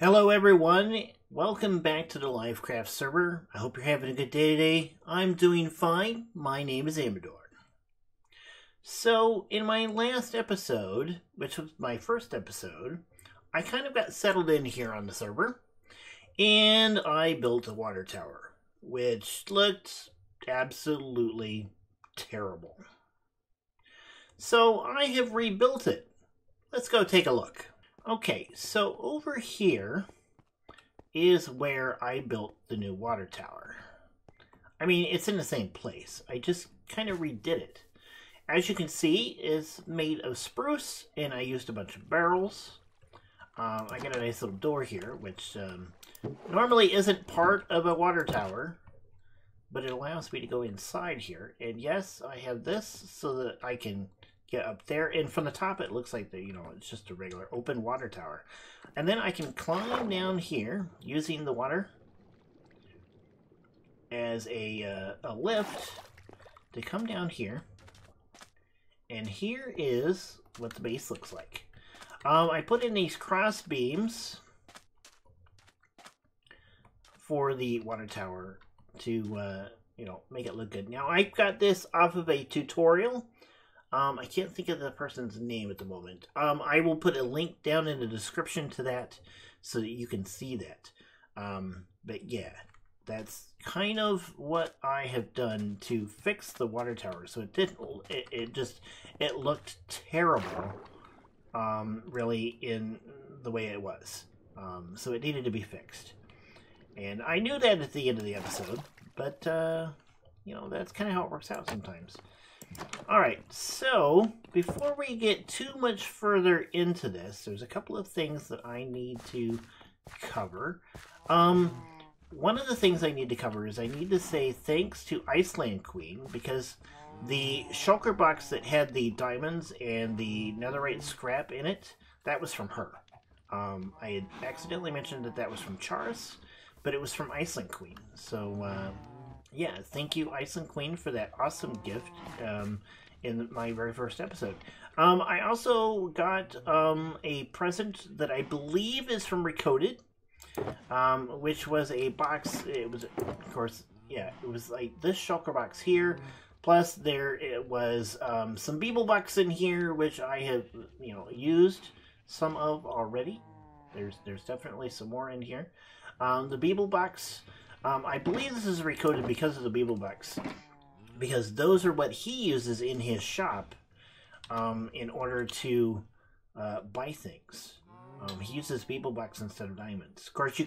Hello everyone, welcome back to the Lyfcraft server. I hope you're having a good day today. I'm doing fine. My name is Amradorn. So, in my last episode, which was my first episode, I kind of got settled in here on the server, and I built a water tower, which looked absolutely terrible. So, I have rebuilt it. Let's go take a look. Okay, so over here is where I built the new water tower. I mean, it's in the same place. I just kind of redid it. As you can see, it's made of spruce, and I used a bunch of barrels. I got a nice little door here, which normally isn't part of a water tower, but it allows me to go inside here. And yes, I have this so that I can get up there, and from the top it looks like it's just a regular open water tower. And then I can climb down here using the water as a lift to come down here. And here is what the base looks like. I put in these cross beams for the water tower to make it look good. Now I got this off of a tutorial. I can't think of the person's name at the moment. I will put a link down in the description to that so that you can see that. But yeah, that's kind of what I have done to fix the water tower. So it looked terrible, really, in the way it was. So it needed to be fixed. And I knew that at the end of the episode, but, that's kind of how it works out sometimes. Alright, so before we get too much further into this, there's a couple of things that I need to cover. One of the things I need to cover is I need to say thanks to Iceland Queen, because the shulker box that had the diamonds and the netherite scrap in it, that was from her. I had accidentally mentioned that was from Charis, but it was from Iceland Queen. So, yeah, thank you, Iceland Queen, for that awesome gift in my very first episode. I also got a present that I believe is from Recoded, which was a box. It was, of course, yeah, it was like this shulker box here. Plus, it was some Beeble box in here, which I have, used some of already. There's definitely some more in here. The Beeble box. I believe this is recoded because of the Beeble box, because those are what he uses in his shop in order to buy things. He uses Beeble box instead of diamonds. Of course,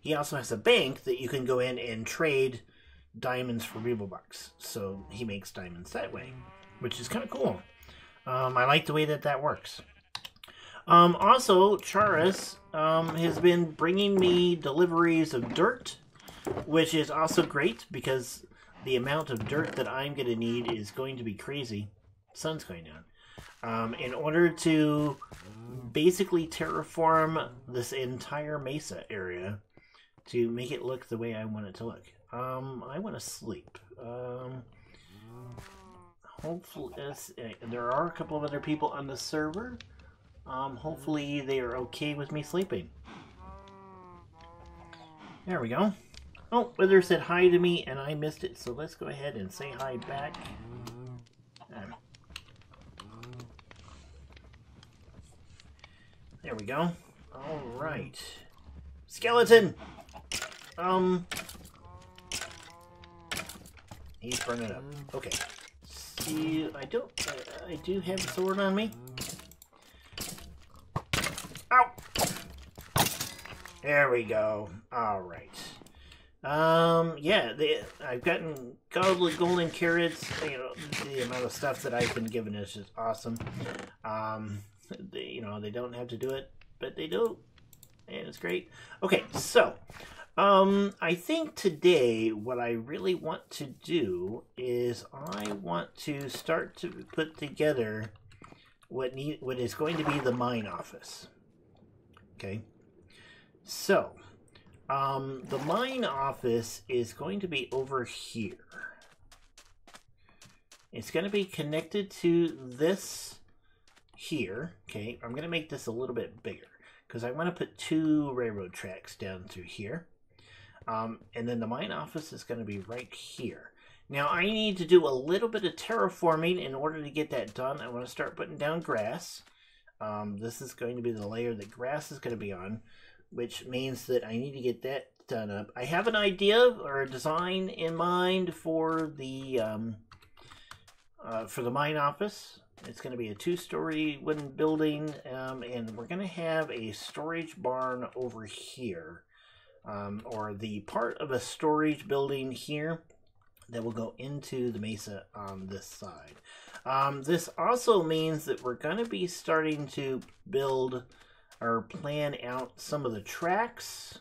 he also has a bank that you can go in and trade diamonds for Beeble box, so he makes diamonds that way, which is kind of cool. I like the way that works. Also, Charis has been bringing me deliveries of dirt, which is also great because the amount of dirt that I'm going to need is going to be crazy. Sun's going down. In order to basically terraform this entire mesa area to make it look the way I want it to look. I want to sleep. Hopefully, there are a couple of other people on the server. Hopefully they are okay with me sleeping. There we go. Oh, Wither said hi to me, and I missed it, so let's go ahead and say hi back. There we go. Alright. Skeleton! He's burning up. Okay. See, I do have a sword on me. Ow! There we go. Alright. Yeah, I've gotten golden carrots. The amount of stuff that I've been given is just awesome. They don't have to do it, but they do, and it's great. Okay, so, I think today what I really want to do is I want to start to put together what is going to be the mine office. Okay, so the mine office is going to be over here. It's going to be connected to this here. Okay, I'm going to make this a little bit bigger because I want to put 2 railroad tracks down through here. And then the mine office is going to be right here. Now I need to do a little bit of terraforming in order to get that done. I want to start putting down grass. This is going to be the layer that grass is going to be on, which means that I need to get that done up. I have an idea or a design in mind for the mine office. It's going to be a 2-story wooden building, and we're going to have a storage barn over here, or the part of a storage building here that will go into the mesa on this side. This also means that we're going to be starting to build or plan out some of the tracks.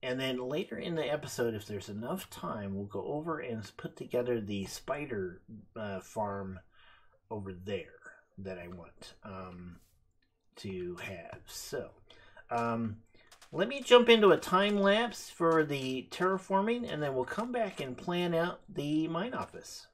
And then later in the episode, if there's enough time, we'll go over and put together the spider farm over there that I want to have. So, let me jump into a time lapse for the terraforming, and then we'll come back and plan out the mine office.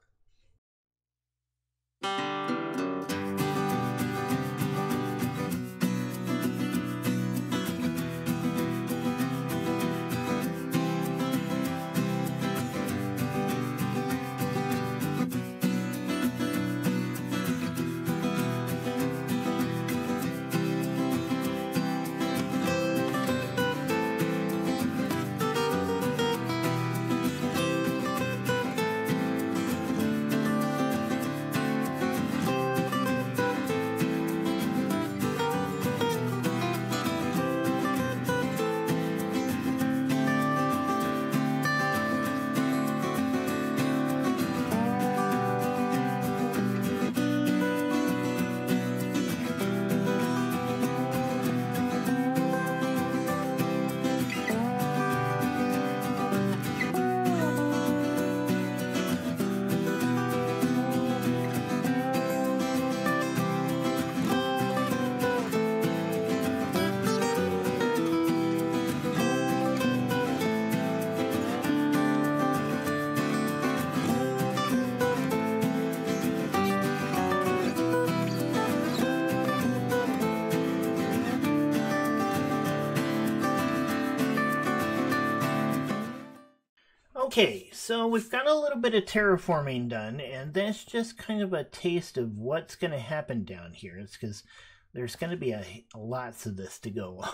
Okay, so we've got a little bit of terraforming done, and that's just kind of a taste of what's going to happen down here. It's because there's going to be lots of this to go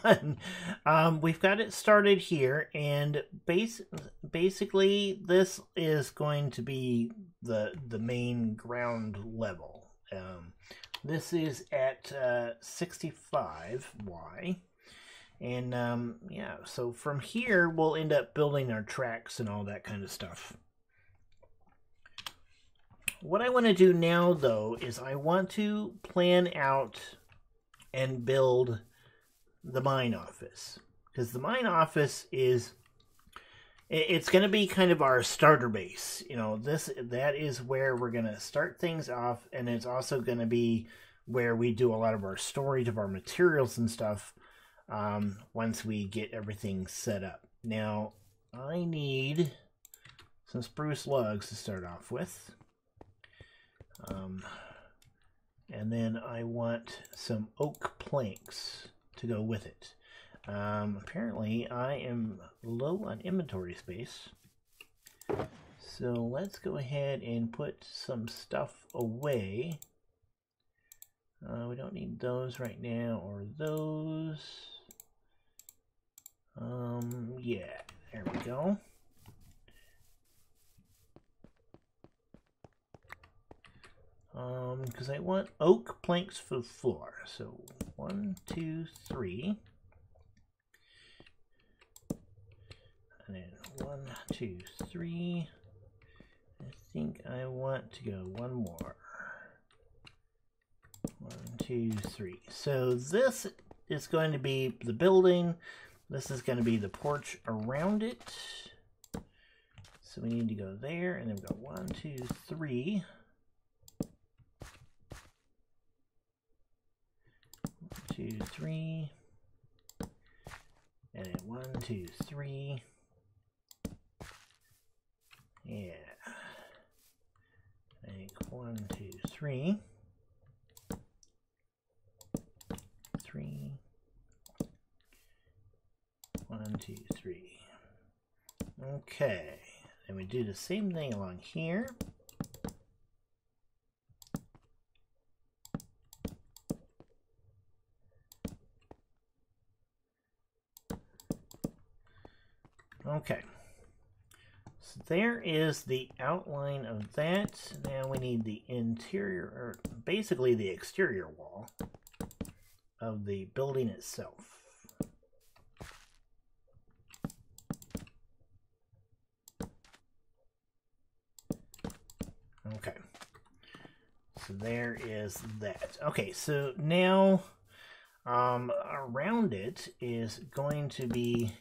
on. We've got it started here, and basically this is going to be the main ground level. This is at 65Y. And, yeah, so from here, we'll end up building our tracks and all that kind of stuff. What I want to do now, though, is I want to plan out and build the mine office. Because the mine office is, it's going to be kind of our starter base. You know, that is where we're going to start things off, and it's also going to be where we do a lot of our storage of our materials and stuff. Once we get everything set up. Now, I need some spruce logs to start off with. And then I want some oak planks to go with it. Apparently, I am low on inventory space. So let's go ahead and put some stuff away. We don't need those right now, or those. Yeah, there we go. Because I want oak planks for the floor. So 1, 2, 3. And then 1, 2, 3. I think I want to go one more. 1, 2, 3. So this is going to be the building. This is going to be the porch around it. So we need to go there, and then we've got 1, 2, 3. 1, 2, 3. And then 1, 2, 3. Yeah. I think 1, 2, 3. 3. 2, 3. Okay. And we do the same thing along here. Okay. So there is the outline of that. Now we need the interior, or basically the exterior wall of the building itself. Okay, so there is that. Okay, so now around it is going to be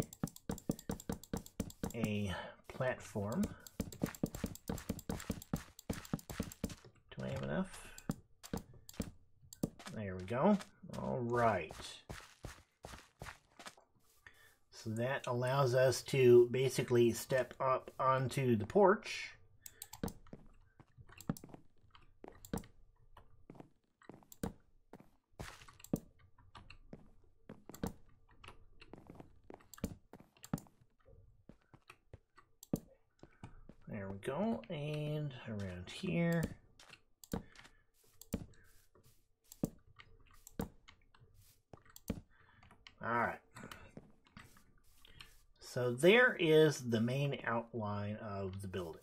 a platform. Do I have enough? There we go. All right. So that allows us to basically step up onto the porch. There we go, and around here. All right. So there is the main outline of the building.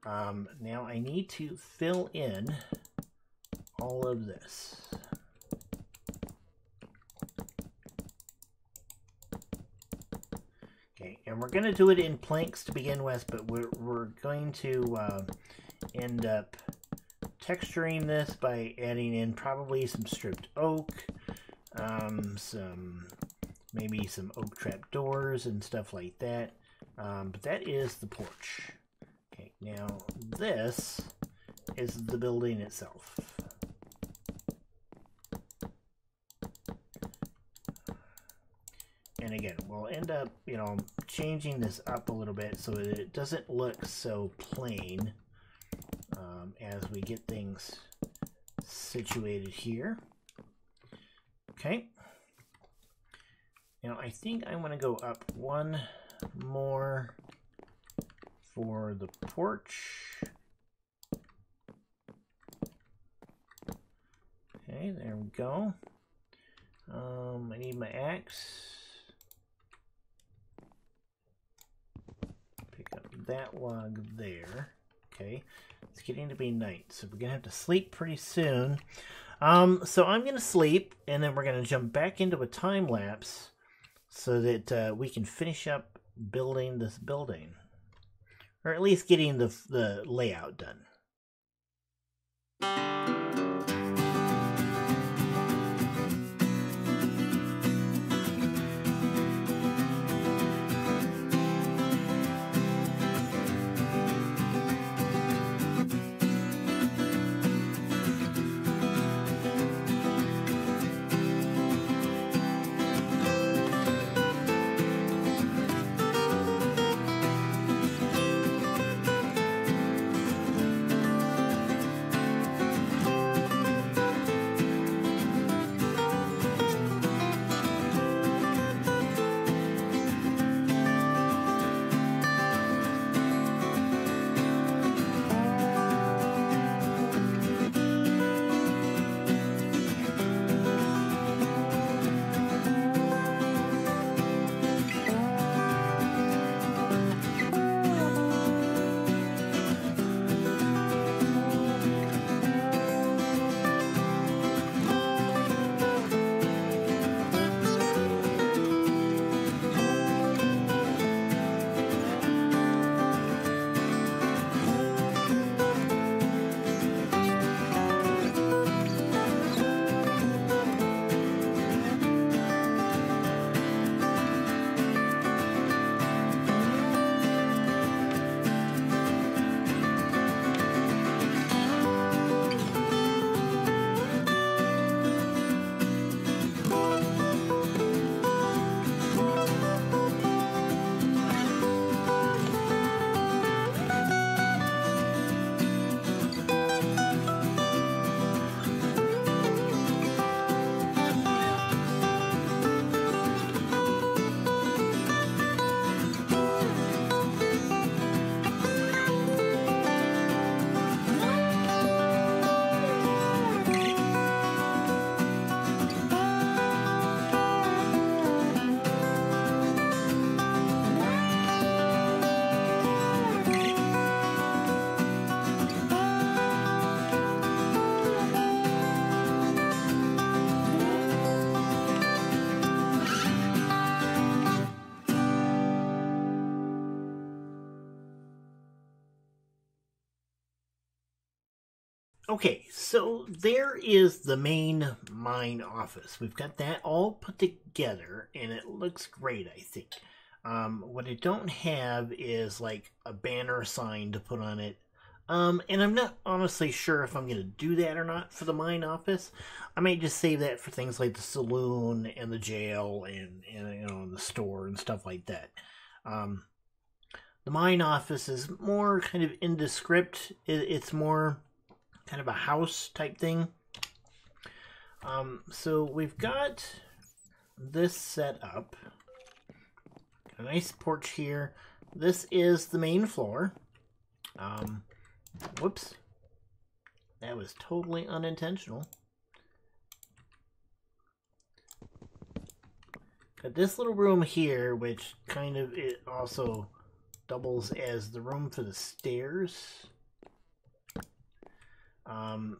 Now I need to fill in all of this. Okay, and we're going to do it in planks to begin with, but we're going to end up texturing this by adding in probably some stripped oak, maybe some oak trap doors and stuff like that. But that is the porch. Okay, now this is the building itself. And again, we'll end up, changing this up a little bit so that it doesn't look so plain as we get things situated here. Okay. Now I think I want to go up one more for the porch. Okay, there we go. I need my axe. Pick up that log there. Okay, it's getting to be night, so we're gonna have to sleep pretty soon. So I'm gonna sleep, and then we're gonna jump back into a time lapse so that we can finish up building this building, or at least getting the layout done. Okay, so there is the main mine office. We've got that all put together, and it looks great, I think. What I don't have is like a banner sign to put on it. And I'm not honestly sure if I'm going to do that or not for the mine office. I might just save that for things like the saloon and the jail and you know, the store and stuff like that. The mine office is more kind of indescript. It's more kind of a house type thing. So we've got this set up. A nice porch here. This is the main floor. Whoops. That was totally unintentional. Got this little room here, which kind of it also doubles as the room for the stairs.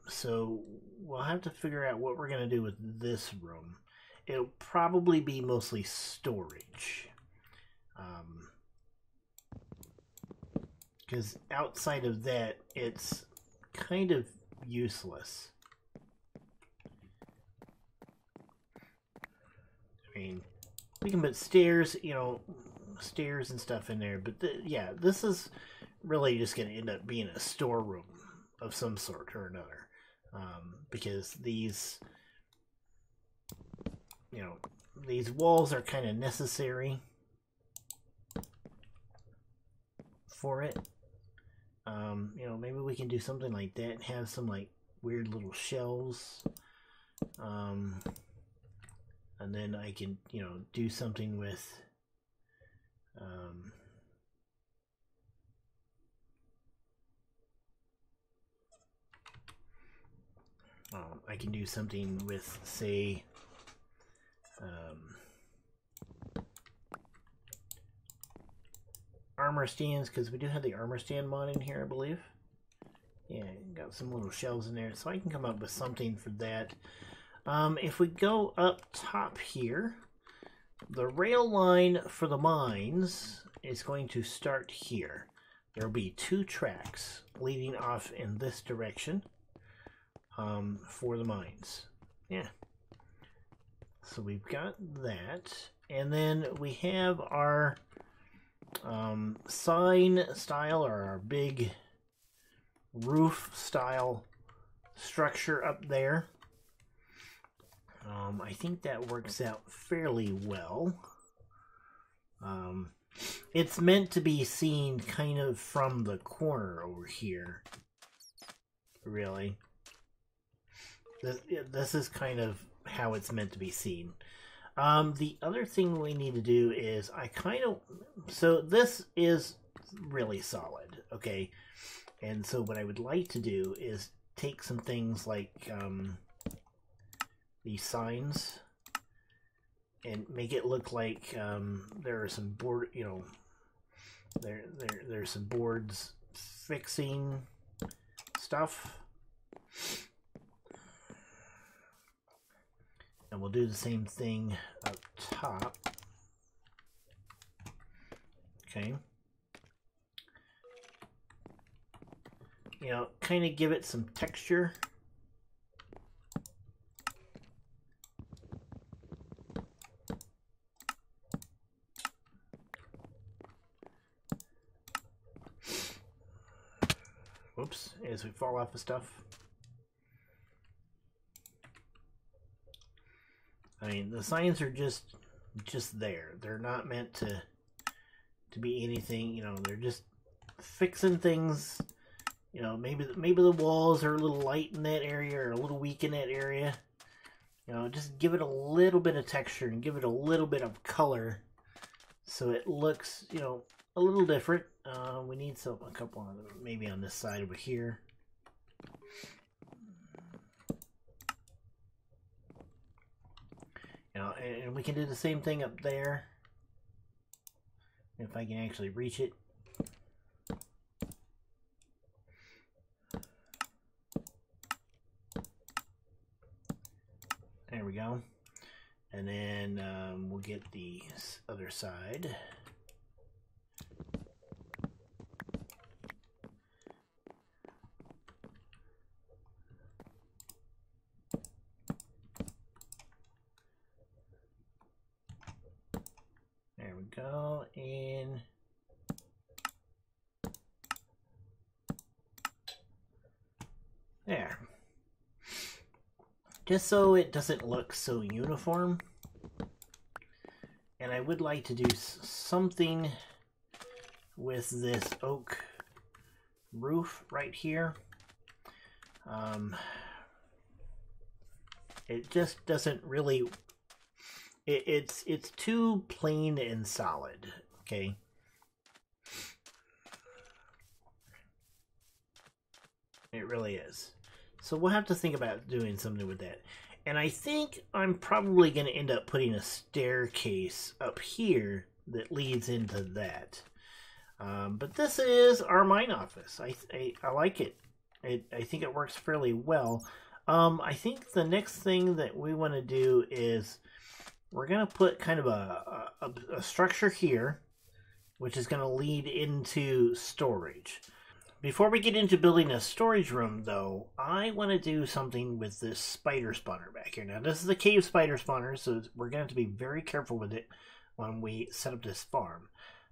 So we'll have to figure out what we're going to do with this room. It'll probably be mostly storage. Because outside of that, it's kind of useless. I mean, we can put stairs, you know, stairs and stuff in there, but yeah, this is really just going to end up being a storeroom of some sort or another, because these, you know, these walls are kind of necessary for it. You know, maybe we can do something like that and have some like weird little shelves, and then I can, you know, do something with I can do something with, say, armor stands, because we do have the armor stand mod in here, I believe. Yeah, got some little shelves in there, so I can come up with something for that. If we go up top here, the rail line for the mines is going to start here. There will be 2 tracks leading off in this direction for the mines. Yeah. So we've got that. And then we have our sign style, or our big roof style structure up there. I think that works out fairly well. It's meant to be seen kind of from the corner over here, really. This is kind of how it's meant to be seen. The other thing we need to do is so this is really solid, okay? And so what I would like to do is take some things like these signs and make it look like there are some board, you know, there's some boards fixing stuff. And we'll do the same thing up top. Okay. You know, kind of give it some texture. Whoops, as we fall off of stuff. I mean, the signs are just there. They're not meant to be anything, you know, they're just fixing things. You know, maybe the walls are a little light in that area or a little weak in that area. You know, just give it a little bit of texture and give it a little bit of color so it looks, you know, a little different. We need a couple on maybe on this side over here. You know, and we can do the same thing up there if I can actually reach it. There we go. And then we'll get the other side. go in. There. Just so it doesn't look so uniform. And I would like to do something with this oak roof right here. It just doesn't really... It's too plain and solid, okay? It really is. So we'll have to think about doing something with that. And I think I'm probably going to end up putting a staircase up here that leads into that. But this is our mine office. I like it. I think it works fairly well. I think the next thing that we want to do is we're going to put kind of a structure here, which is going to lead into storage. Before we get into building a storage room, though, I want to do something with this spider spawner back here. Now, this is a cave spider spawner, so we're going to have to be very careful with it when we set up this farm.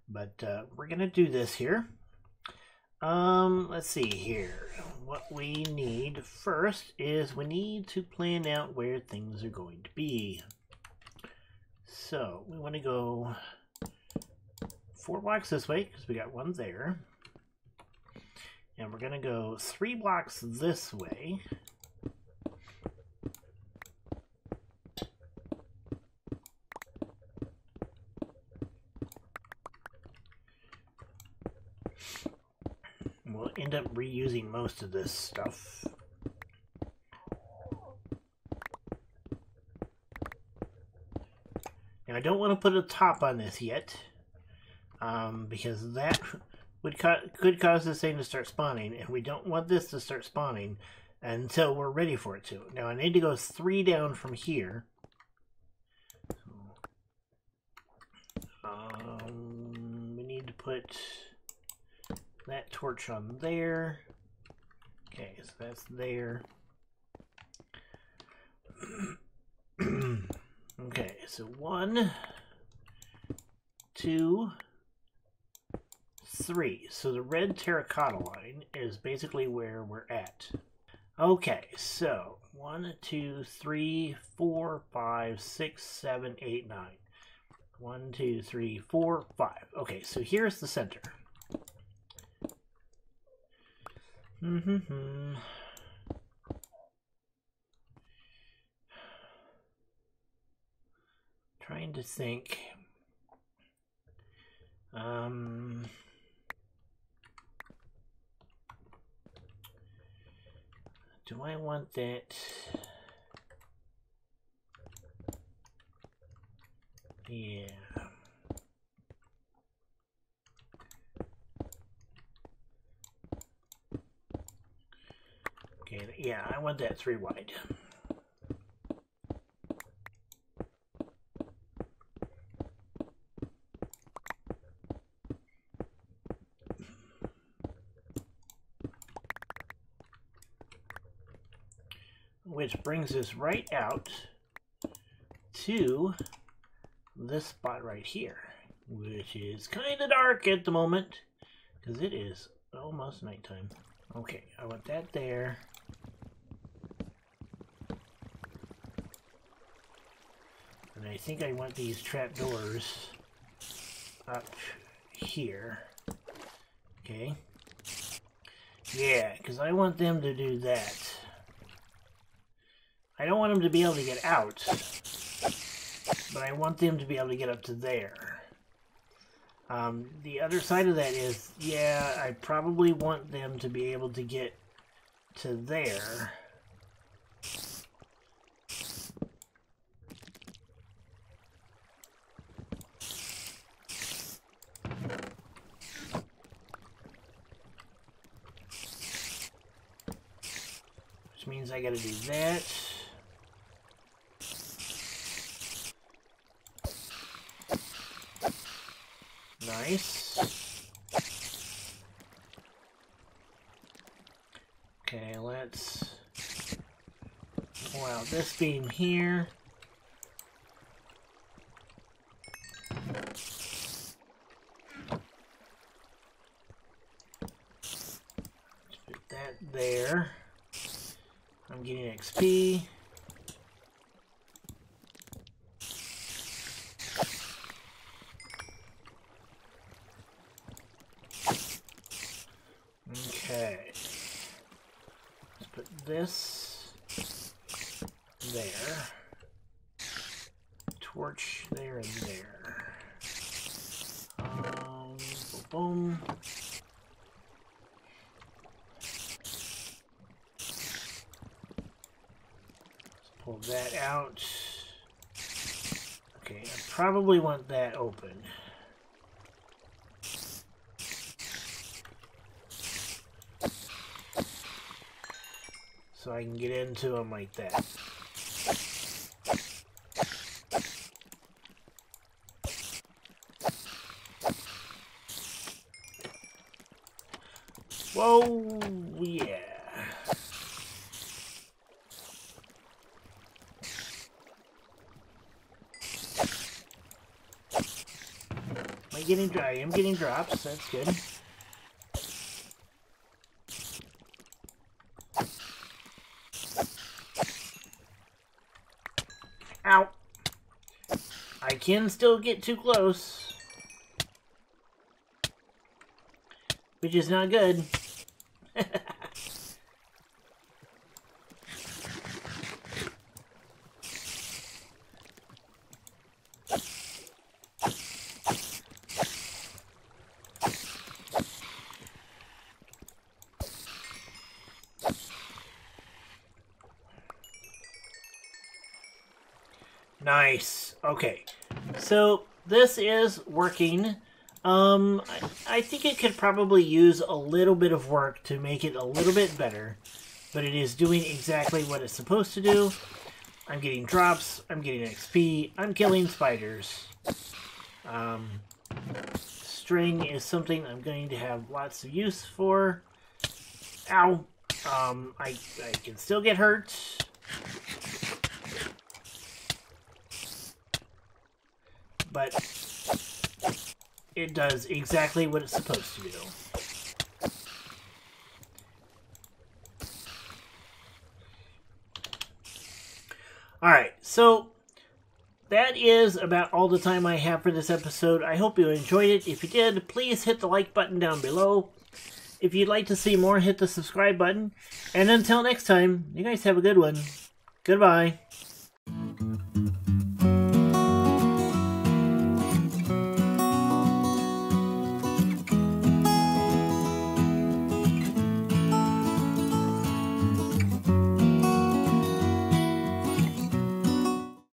But we're going to do this here. Let's see here. What we need first is we need to plan out where things are going to be. So, we want to go 4 blocks this way, because we got one there. And we're going to go 3 blocks this way. We'll end up reusing most of this stuff. Now, I don't want to put a top on this yet, because that could cause this thing to start spawning, and we don't want this to start spawning until we're ready for it to. Now I need to go 3 down from here. We need to put that torch on there. Okay, so that's there. Okay, so 1, 2, 3. So the red terracotta line is basically where we're at. Okay, so 1, 2, 3, 4, 5, 6, 7, 8, 9. 1, 2, 3, 4, 5. Okay, so here's the center. Trying to think. Do I want that? Yeah. Okay, yeah, I want that 3 wide. Which brings us right out to this spot right here, which is kind of dark at the moment because it is almost nighttime. Okay, I want that there. And I think I want these trapdoors up here. Okay. Yeah, because I want them to do that. I don't want them to be able to get out, but I want them to be able to get up to there. The other side of that is, yeah, I probably want them to be able to get to there. Which means I gotta do that. Nice. Okay, let's pull out this beam here. this there. Torch there and there. Boom. Let's pull that out. Okay, I probably want that open. So I can get into them like that. Whoa, yeah. I am getting drops, that's good. Ow. I can still get too close, which is not good. Nice. Okay. So this is working. I think it could probably use a little bit of work to make it a little bit better, but it is doing exactly what it's supposed to do. I'm getting drops, I'm getting XP, I'm killing spiders. String is something I'm going to have lots of use for. Ow! I can still get hurt. But it does exactly what it's supposed to do. Alright, so that is about all the time I have for this episode. I hope you enjoyed it. If you did, please hit the like button down below. If you'd like to see more, hit the subscribe button. And until next time, you guys have a good one. Goodbye.